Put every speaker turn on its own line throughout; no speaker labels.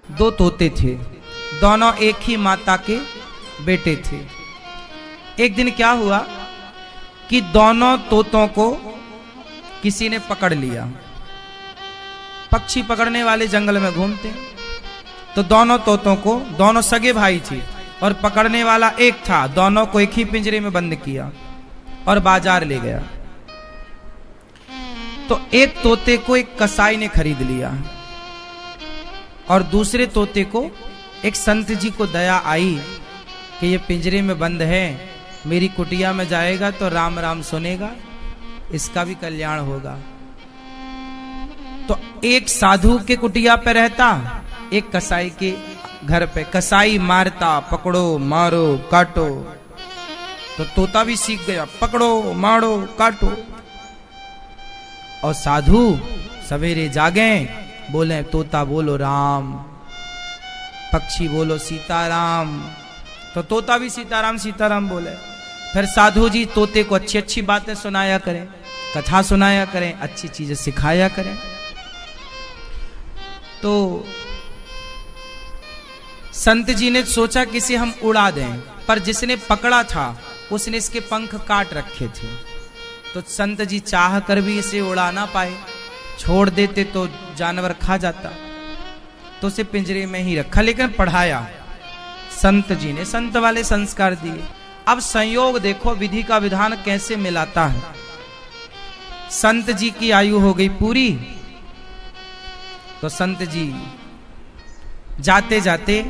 दो तोते थे, दोनों एक ही माता के बेटे थे। एक दिन क्या हुआ कि दोनों तोतों को किसी ने पकड़ लिया। पक्षी पकड़ने वाले जंगल में घूमते हैं, तो दोनों तोतों को, दोनों सगे भाई थे और पकड़ने वाला एक था, दोनों को एक ही पिंजरे में बंद किया और बाजार ले गया। तो एक तोते को एक कसाई ने खरीद लिया और दूसरे तोते को एक संत जी को दया आई कि ये पिंजरे में बंद है, मेरी कुटिया में जाएगा तो राम राम सुनेगा, इसका भी कल्याण होगा। तो एक साधु के कुटिया पे रहता, एक कसाई के घर पे। कसाई मारता, पकड़ो मारो काटो, तो तोता भी सीख गया, पकड़ो मारो काटो। और साधु सवेरे जागे, बोले तोता बोलो राम, पक्षी बोलो सीताराम, तो तोता भी सीताराम सीताराम बोले। फिर साधु जी तोते को अच्छी अच्छी बातें सुनाया करें, कथा सुनाया करें, अच्छी चीजें सिखाया करें। तो संत जी ने सोचा कि इसे हम उड़ा दें, पर जिसने पकड़ा था उसने इसके पंख काट रखे थे। तो संत जी चाह कर भी इसे उड़ा ना पाए, छोड़ देते तो जानवर खा जाता, तो उसे पिंजरे में ही रखा, लेकिन पढ़ाया। संत जी ने संत वाले संस्कार दिए। अब संयोग देखो विधि का विधान कैसे मिलाता है। संत जी की आयु हो गई पूरी, तो संत जी जाते जाते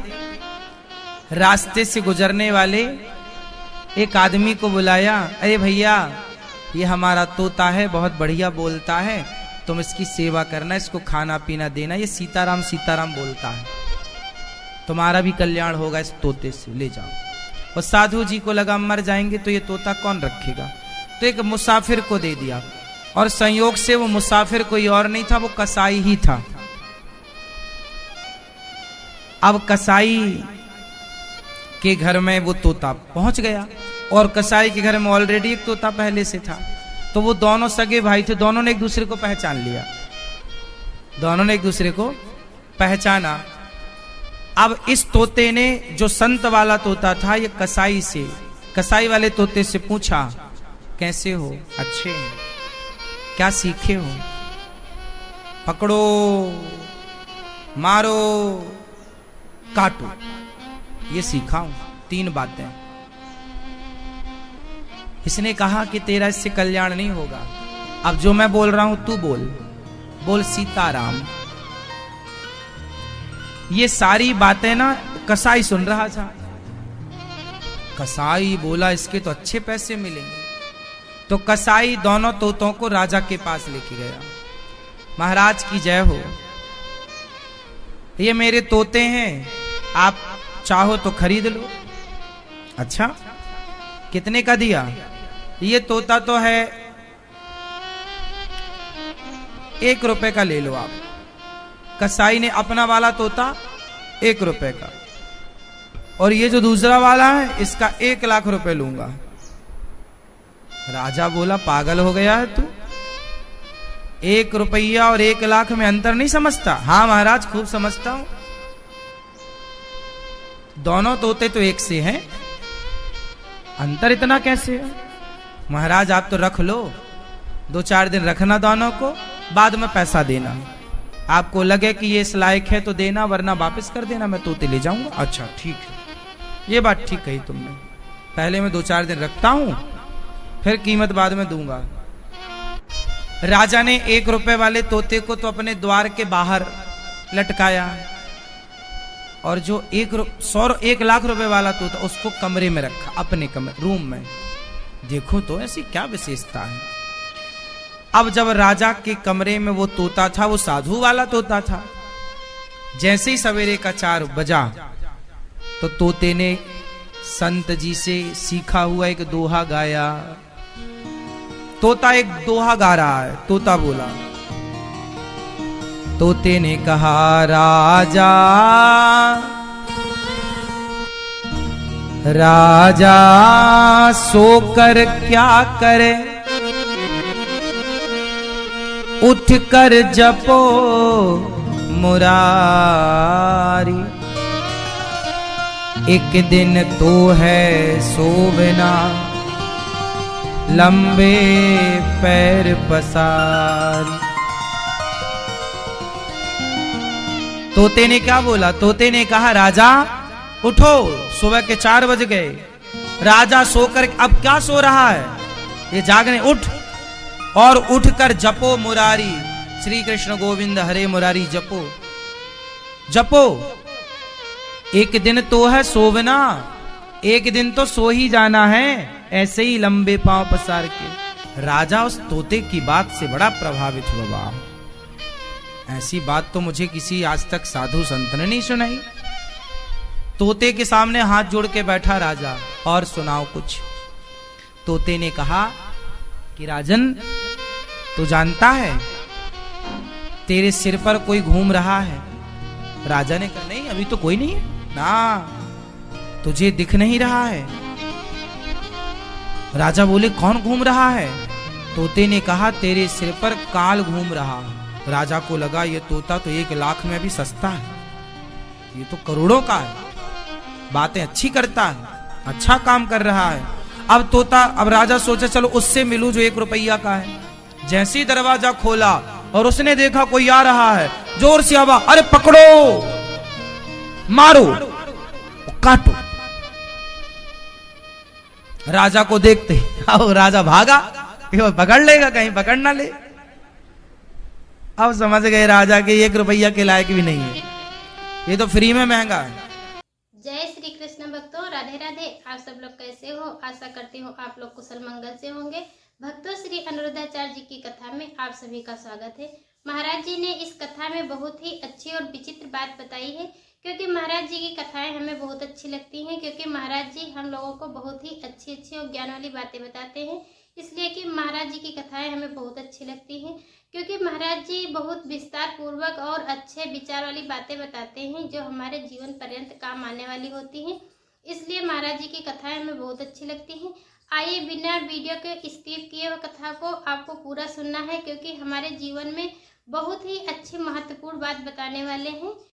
रास्ते से गुजरने वाले एक आदमी को बुलाया, अरे भैया ये हमारा तोता है, बहुत बढ़िया बोलता है, तुम इसकी सेवा करना, इसको खाना पीना देना, ये सीताराम सीताराम बोलता है, तुम्हारा भी कल्याण होगा इस तोते से, ले जाओ। और साधु जी को लगा मर जाएंगे तो ये तोता कौन रखेगा, तो एक मुसाफिर को दे दिया। और संयोग से वो मुसाफिर कोई और नहीं था, वो कसाई ही था। अब कसाई के घर में वो तोता पहुंच गया, और कसाई के घर में ऑलरेडी एक तोता पहले से था। तो वो दोनों सगे भाई थे, दोनों ने एक दूसरे को पहचान लिया, दोनों ने एक दूसरे को पहचाना। अब इस तोते ने, जो संत वाला तोता था, ये कसाई वाले तोते से पूछा, कैसे हो? अच्छे हैं। क्या सीखे हो? पकड़ो मारो काटो, ये सीखा हूं, 3 बातें। इसने कहा कि तेरा इससे कल्याण नहीं होगा, अब जो मैं बोल रहा हूं तू बोल सीताराम। ये सारी बातें ना कसाई सुन रहा था। कसाई बोला इसके तो अच्छे पैसे मिलेंगे। तो कसाई दोनों तोतों को राजा के पास लेके गया। महाराज की जय हो, ये मेरे तोते हैं, आप चाहो तो खरीद लो। अच्छा, कितने का दिया? ये तोता तो है 1 रुपए का, ले लो आप। कसाई ने अपना वाला तोता 1 रुपए का, और ये जो दूसरा वाला है इसका 1 लाख रुपए लूंगा। राजा बोला पागल हो गया है तू, 1 रुपया और 1 लाख में अंतर नहीं समझता? हाँ महाराज खूब समझता हूं, दोनों तोते तो एक से हैं, अंतर इतना कैसे है? महाराज आप तो रख लो, 2-4 दिन रखना दोनों को, बाद में पैसा देना। आपको लगे कि ये इस लायक है तो देना, वरना वापस कर देना, मैं तोते ले जाऊंगा। अच्छा ठीक है, ये बात ठीक कही तुमने, पहले मैं 2-4 दिन रखता हूं, फिर कीमत बाद में दूंगा। राजा ने 1 रुपए वाले तोते को तो अपने द्वार के बाहर लटकाया, और जो 1 लाख रुपए वाला तोता उसको कमरे में रखा, अपने कमरे रूम में। देखो तो ऐसी क्या विशेषता है। अब जब राजा के कमरे में वो तोता था, वो साधु वाला तोता था, जैसे ही सवेरे का 4 बजा तो तोते ने संत जी से सीखा हुआ एक दोहा गाया। तोता एक दोहा गा रहा है। तोता बोला, तोते ने कहा राजा राजा सोकर क्या करे, उठ कर जपो मुरारी। एक दिन तो है सोवना, लंबे पैर पसारी। तोते ने क्या बोला? तोते ने कहा राजा उठो, सुबह के 4 बज गए। राजा सोकर अब क्या सो रहा है, ये जागने, उठ और उठकर जपो मुरारी, श्री कृष्ण गोविंद हरे मुरारी जपो जपो। एक दिन तो है सोवना, एक दिन तो सो ही जाना है, ऐसे ही लंबे पांव पसार के। राजा उस तोते की बात से बड़ा प्रभावित हुआ। बाप, ऐसी बात तो मुझे किसी आज तक साधु संत ने नहीं सुनाई। तोते के सामने हाथ जोड़ के बैठा राजा, और सुनाओ कुछ। तोते ने कहा कि राजन, तू जानता है तेरे सिर पर कोई घूम रहा है? राजा ने कहा नहीं, अभी तो कोई नहीं है ना, तुझे दिख नहीं रहा है। राजा बोले कौन घूम रहा है? तोते ने कहा तेरे सिर पर काल घूम रहा है। राजा को लगा ये तोता तो 1 लाख में भी सस्ता है, ये तो करोड़ों का है, बातें अच्छी करता है, अच्छा काम कर रहा है। अब राजा सोचा चलो उससे मिलूं जो 1 रुपया का है। जैसे ही दरवाजा खोला और उसने देखा कोई आ रहा है, जोर से आवाज, अरे पकड़ो, मारो, काटो। राजा को देखते अब राजा भागा, पकड़ लेगा, कहीं पकड़ ना ले। अब समझ गए राजा के 1 रुपया के लायक भी नहीं है, ये तो फ्री में महंगा है।
जय श्री कृष्ण भक्तों, राधे राधे। आप सब लोग कैसे हो? आशा करती हूँ आप लोग कुशल मंगल से होंगे। भक्तों, श्री अनिरुद्धाचार्य जी की कथा में आप सभी का स्वागत है। महाराज जी ने इस कथा में बहुत ही अच्छी और विचित्र बात बताई है, क्योंकि महाराज जी की कथाएं हमें बहुत अच्छी लगती हैं, क्योंकि महाराज जी हम लोगों को बहुत ही अच्छी अच्छी और ज्ञान वाली बातें बताते हैं। इसलिए कि महाराज जी की कथाएं हमें बहुत अच्छी लगती हैं, क्योंकि महाराज जी बहुत विस्तार पूर्वक और अच्छे विचार वाली बातें बताते हैं, जो हमारे जीवन पर्यंत काम आने वाली होती हैं। इसलिए महाराज जी की कथाएं हमें बहुत अच्छी लगती हैं। आइए बिना वीडियो के स्किप किए हुए कथा को आपको पूरा सुनना है, क्योंकि हमारे जीवन में बहुत ही अच्छी महत्वपूर्ण बात बताने वाले हैं।